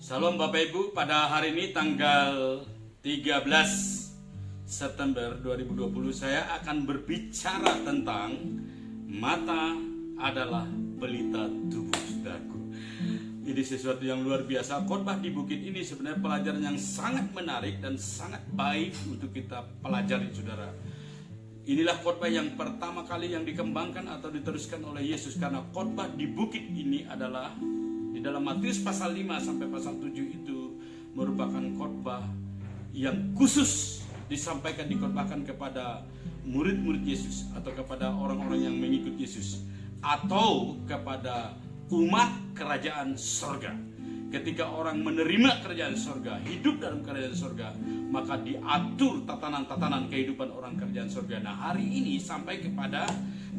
Salam Bapak Ibu, pada hari ini tanggal 13 September 2020 saya akan berbicara tentang mata adalah pelita tubuh, saudaraku. Ini sesuatu yang luar biasa. Khotbah di bukit ini sebenarnya pelajaran yang sangat menarik dan sangat baik untuk kita pelajari, saudara. Inilah khotbah yang pertama kali yang dikembangkan atau diteruskan oleh Yesus, karena khotbah di bukit ini adalah di dalam Matius pasal 5 sampai pasal 7 itu merupakan khotbah yang khusus dikhotbahkan kepada murid-murid Yesus atau kepada orang-orang yang mengikut Yesus atau kepada umat kerajaan sorga. Ketika orang menerima kerajaan sorga, hidup dalam kerajaan sorga, maka diatur tatanan-tatanan kehidupan orang kerajaan sorga. Nah, hari ini sampai kepada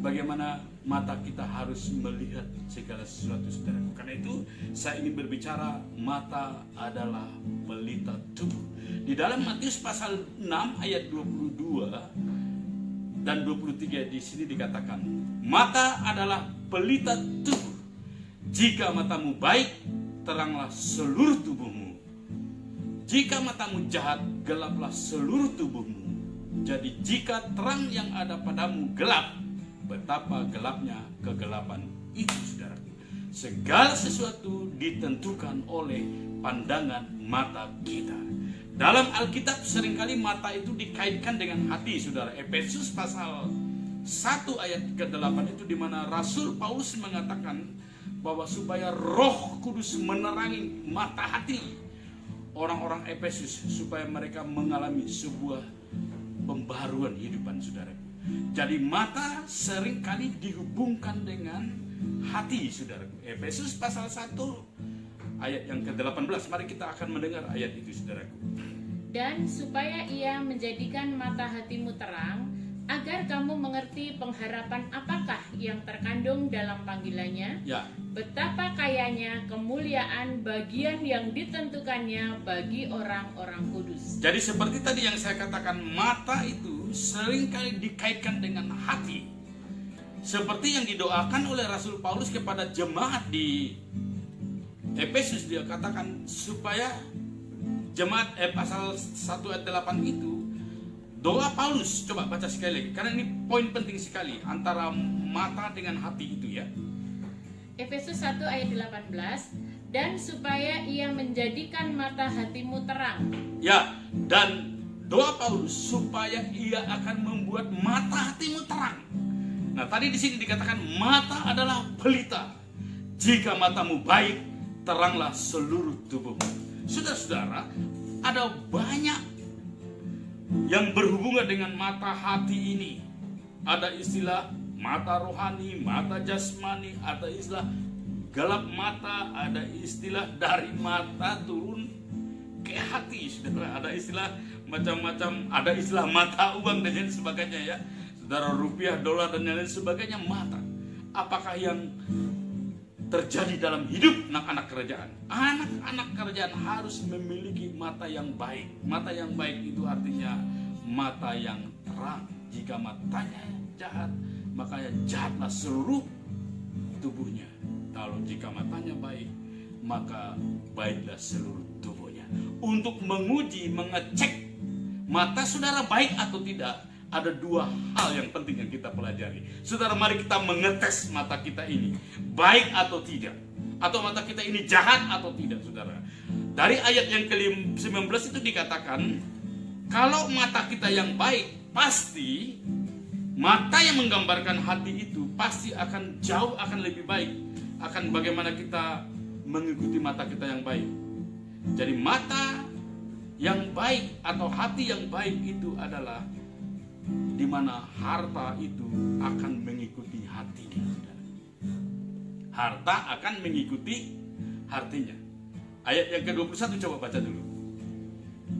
bagaimana mata kita harus melihat segala sesuatu, saudaraku. Karena itu saya ingin berbicara mata adalah pelita tubuh. Di dalam Matius pasal 6 ayat 22 dan 23 di sini dikatakan, mata adalah pelita tubuh. Jika matamu baik, teranglah seluruh tubuhmu. Jika matamu jahat, gelaplah seluruh tubuhmu. Jadi jika terang yang ada padamu gelap, betapa gelapnya kegelapan itu, saudara. Segala sesuatu ditentukan oleh pandangan mata kita. Dalam Alkitab seringkali mata itu dikaitkan dengan hati, saudara. Efesus pasal 1 ayat ke-8 itu di mana Rasul Paulus mengatakan bahwa supaya Roh Kudus menerangi mata hati orang-orang Efesus supaya mereka mengalami sebuah pembaruan kehidupan, saudara. Jadi mata seringkali dihubungkan dengan hati, saudara. Efesus pasal 1 ayat yang ke-18. Mari kita akan mendengar ayat itu, saudaraku. Dan supaya ia menjadikan mata hatimu terang, agar kamu mengerti pengharapan apakah yang terkandung dalam panggilannya, Ya. betapa kayanya kemuliaan bagian yang ditentukannya bagi orang-orang kudus. Jadi seperti tadi yang saya katakan, mata itu seringkali dikaitkan dengan hati. Seperti yang didoakan oleh Rasul Paulus kepada jemaat di Efesus, dia katakan supaya jemaat pasal 1 ayat 8 itu, doa Paulus, coba baca sekali lagi, karena ini poin penting sekali antara mata dengan hati itu, ya. Efesus 1 ayat 18, dan supaya ia menjadikan mata hatimu terang. Ya, dan doa Paulus supaya ia akan membuat mata hatimu terang. Nah, tadi di sini dikatakan mata adalah pelita. Jika matamu baik, teranglah seluruh tubuhmu. Saudara-saudara, ada banyak yang berhubungan dengan mata hati ini. Ada istilah mata rohani, mata jasmani, ada istilah gelap mata, ada istilah dari mata turun ke hati, saudara. Ada istilah macam-macam, ada istilah mata uang dan lain sebagainya, ya. Saudara, rupiah, dolar dan lain sebagainya mata. Apakah yang terjadi dalam hidup anak-anak kerajaan? Anak-anak kerajaan harus memiliki mata yang baik. Mata yang baik itu artinya mata yang terang. Jika matanya jahat, maka jahatlah seluruh tubuhnya. Kalau jika matanya baik, maka baiklah seluruh tubuhnya. Untuk menguji, mengecek mata saudara baik atau tidak, ada dua hal yang penting yang kita pelajari. Saudara, mari kita mengetes mata kita ini baik atau tidak, atau mata kita ini jahat atau tidak, saudara. Dari ayat yang ke-19 itu dikatakan, kalau mata kita yang baik, pasti mata yang menggambarkan hati itu pasti akan jauh, akan lebih baik, akan bagaimana kita mengikuti mata kita yang baik. Jadi mata yang baik atau hati yang baik itu adalah di mana harta itu akan mengikuti hatinya. Harta akan mengikuti hatinya. Ayat yang ke-21 coba baca dulu.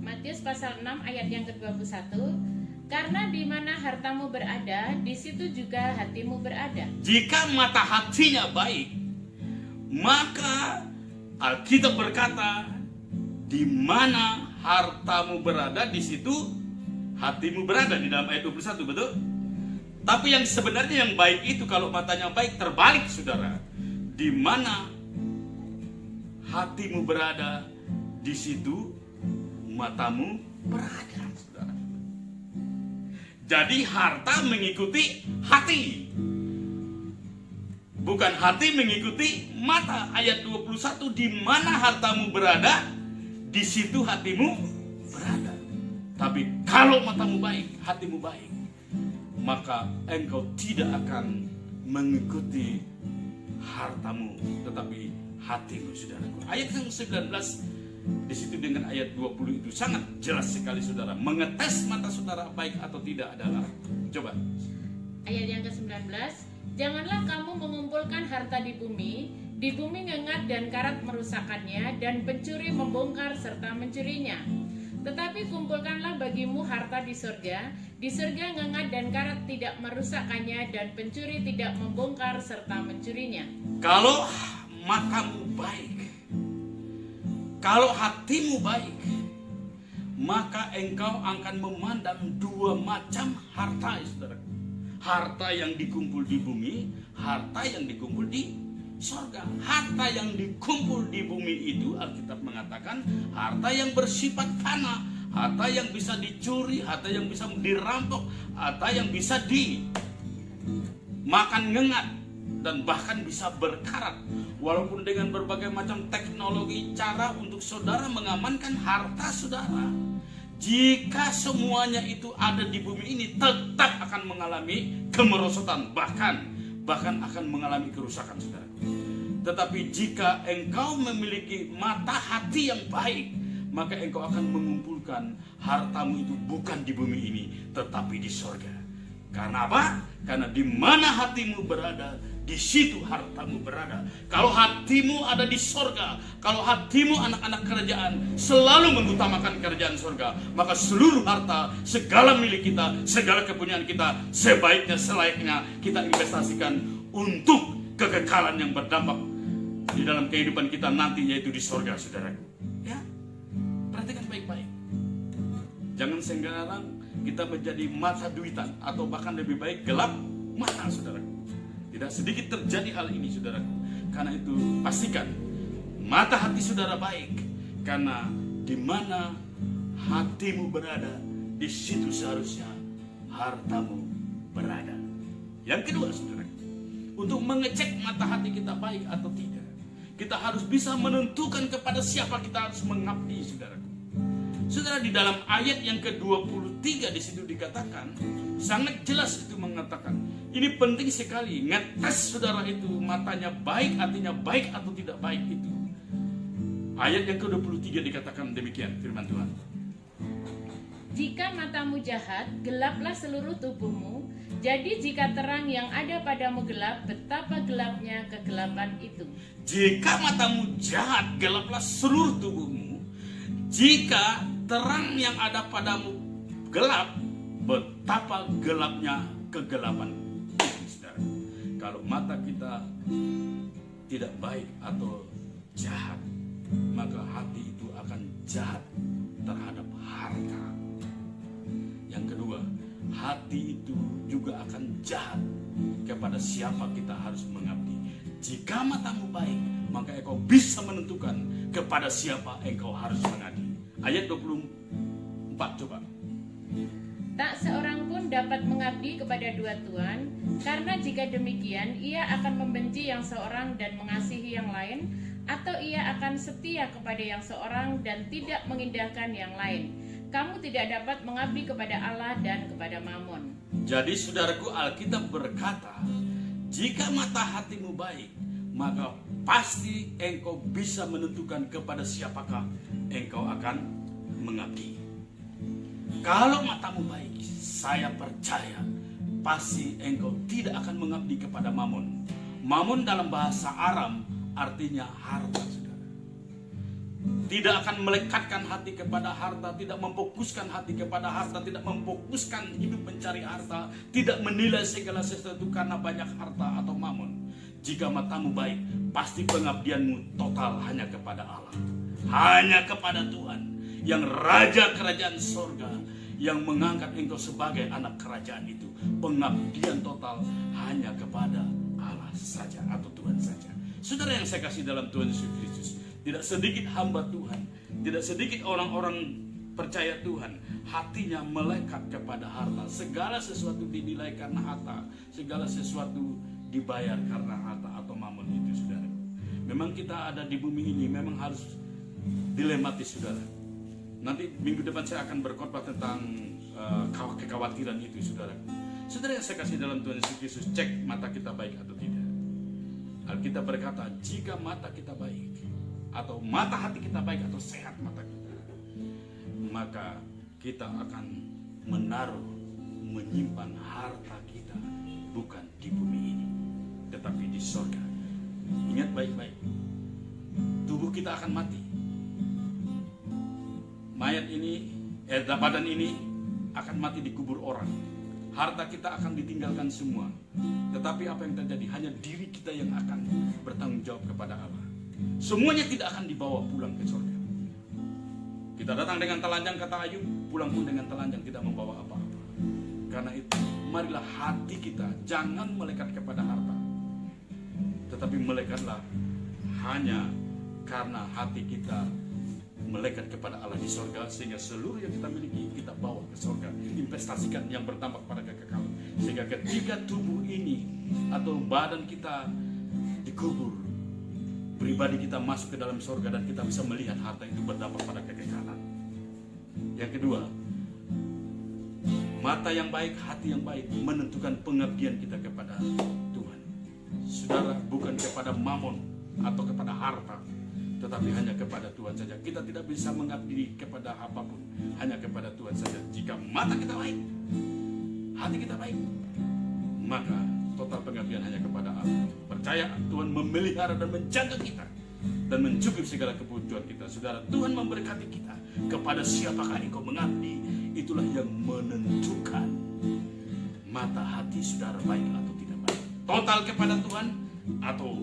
Matius pasal 6 ayat yang ke-21, karena di mana hartamu berada, di situ juga hatimu berada. Jika mata hatinya baik, maka Alkitab berkata, di mana hartamu berada, di situ hatimu berada, di dalam ayat 21, betul? Tapi yang sebenarnya yang baik itu, kalau matanya baik, terbalik, saudara. Di mana hatimu berada, di situ matamu berada, saudara. Jadi harta mengikuti hati, bukan hati mengikuti mata. Ayat 21, di mana hartamu berada, di situ hatimu berada. Tapi kalau matamu baik, hatimu baik, maka engkau tidak akan mengikuti hartamu, tetapi hatimu, saudaraku. Ayat yang 19 di situ dengan ayat 20 itu sangat jelas sekali, saudara. Mengetes mata saudara baik atau tidak adalah, coba. Ayat yang ke-19, janganlah kamu mengumpulkan harta di bumi ngengat dan karat merusakkannya, dan pencuri membongkar serta mencurinya. Tetapi kumpulkanlah bagimu harta di surga ngengat dan karat tidak merusakkannya, dan pencuri tidak membongkar serta mencurinya. Kalau matamu baik, kalau hatimu baik, maka engkau akan memandang dua macam harta, saudara. Harta yang dikumpul di bumi, harta yang dikumpul di surga. Harta yang dikumpul di bumi itu, Alkitab mengatakan, harta yang bersifat fana, harta yang bisa dicuri, harta yang bisa dirampok, harta yang bisa dimakan ngengat, dan bahkan bisa berkarat. Walaupun dengan berbagai macam teknologi cara untuk saudara mengamankan harta saudara, jika semuanya itu ada di bumi ini, tetap akan mengalami kemerosotan, bahkan akan mengalami kerusakan, saudara. Tetapi jika engkau memiliki mata hati yang baik, maka engkau akan mengumpulkan hartamu itu bukan di bumi ini, tetapi di sorga. Karena apa? Karena di mana hatimu berada, di situ hartamu berada. Kalau hatimu ada di sorga, kalau hatimu anak-anak kerajaan, selalu mengutamakan kerajaan sorga, maka seluruh harta, segala milik kita, segala kepunyaan kita, sebaiknya selayaknya kita investasikan untuk kekekalan yang berdampak di dalam kehidupan kita nanti, yaitu di sorga, saudaraku. Ya, perhatikan baik-baik. Jangan sekarang kita menjadi mata duitan, atau bahkan lebih baik gelap mata, saudaraku. Tidak sedikit terjadi hal ini, saudaraku. Karena itu pastikan mata hati saudara baik, karena di mana hatimu berada, di situ seharusnya hartamu berada. Yang kedua, saudaraku, untuk mengecek mata hati kita baik atau tidak, kita harus bisa menentukan kepada siapa kita harus mengabdi, saudaraku. Saudara, di dalam ayat yang ke-23 di situ dikatakan, sangat jelas itu mengatakan, ini penting sekali, ngetes saudara itu matanya baik, artinya baik atau tidak baik itu. Ayat yang ke-23 dikatakan demikian, firman Tuhan. Jika matamu jahat, gelaplah seluruh tubuhmu. Jadi jika terang yang ada padamu gelap, betapa gelapnya kegelapan itu. Jika matamu jahat, gelaplah seluruh tubuhmu. Jika terang yang ada padamu gelap, betapa gelapnya kegelapan. Saudara, kalau mata kita tidak baik atau jahat, maka hati itu akan jahat terhadap harta. Yang kedua, hati itu juga akan jahat kepada siapa kita harus mengabdi. Jika matamu baik, maka engkau bisa menentukan kepada siapa engkau harus mengabdi. Ayat 24, coba. Tak seorang pun dapat mengabdi kepada dua tuan, karena jika demikian ia akan membenci yang seorang dan mengasihi yang lain, atau ia akan setia kepada yang seorang dan tidak mengindahkan yang lain. Kamu tidak dapat mengabdi kepada Allah dan kepada Mamon. Jadi saudaraku, Alkitab berkata, jika mata hatimu baik, maka pasti engkau bisa menentukan kepada siapakah engkau akan mengabdi. Kalau matamu baik, saya percaya pasti engkau tidak akan mengabdi kepada Mamon. Mamon dalam bahasa Aram artinya harta, saudara. Tidak akan melekatkan hati kepada harta, tidak memfokuskan hati kepada harta, tidak memfokuskan hidup mencari harta, tidak menilai segala sesuatu karena banyak harta atau Mamon. Jika matamu baik, pasti pengabdianmu total hanya kepada Allah, hanya kepada Tuhan, yang Raja Kerajaan Sorga, yang mengangkat engkau sebagai anak kerajaan itu. Pengabdian total hanya kepada Allah saja atau Tuhan saja. Saudara yang saya kasih dalam Tuhan Yesus Kristus, Tidak sedikit hamba Tuhan, tidak sedikit orang-orang percaya Tuhan, hatinya melekat kepada harta. Segala sesuatu dinilai karena harta, segala sesuatu dibayar karena harta atau mamon itu, saudara. Memang kita ada di bumi ini memang harus dilematis, saudara. Nanti minggu depan saya akan berkhotbah tentang kekhawatiran itu, saudara. Saudara yang saya kasih dalam Tuhan Yesus Kristus, cek mata kita baik atau tidak. Alkitab berkata, jika mata kita baik, atau mata hati kita baik, atau sehat mata kita, maka kita akan menyimpan harta kita bukan di bumi ini, tetapi di sorga. Ingat baik-baik, tubuh kita akan mati. Mayat ini, badan ini akan mati dikubur orang. Harta kita akan ditinggalkan semua. Tetapi apa yang terjadi? Hanya diri kita yang akan bertanggung jawab kepada Allah. Semuanya tidak akan dibawa pulang ke sorga. Kita datang dengan telanjang, kata Ayub, pulang pun dengan telanjang, tidak membawa apa-apa. Karena itu, marilah hati kita jangan melekat kepada harta, tetapi melekatlah hanya karena hati kita melekat kepada Allah di sorga, sehingga seluruh yang kita miliki kita bawa ke sorga, investasikan yang berdampak pada kekekalan, sehingga ketika tubuh ini atau badan kita dikubur, pribadi kita masuk ke dalam sorga dan kita bisa melihat harta itu berdampak pada kekekalan. Yang kedua, mata yang baik, hati yang baik menentukan pengabdian kita kepada Tuhan. Saudara, bukan kepada mamon atau kepada harta, tetapi hanya kepada Tuhan saja. Kita tidak bisa mengabdi kepada apapun, hanya kepada Tuhan saja. Jika mata kita baik, hati kita baik, maka total pengabdian hanya kepada Allah. Percaya Tuhan memelihara dan menjaga kita dan mencukupi segala kebutuhan kita. Saudara, Tuhan memberkati kita. Kepada siapakah engkau mengabdi, itulah yang menentukan mata hati saudara baik atau tidak baik. Total kepada Tuhan atau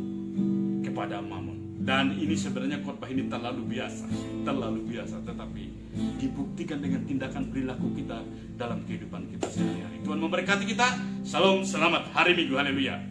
kepada mamon. Dan ini sebenarnya khotbah ini terlalu biasa, tetapi dibuktikan dengan tindakan perilaku kita dalam kehidupan kita sehari-hari. Tuhan memberkati kita. Salam, selamat hari Minggu, haleluya.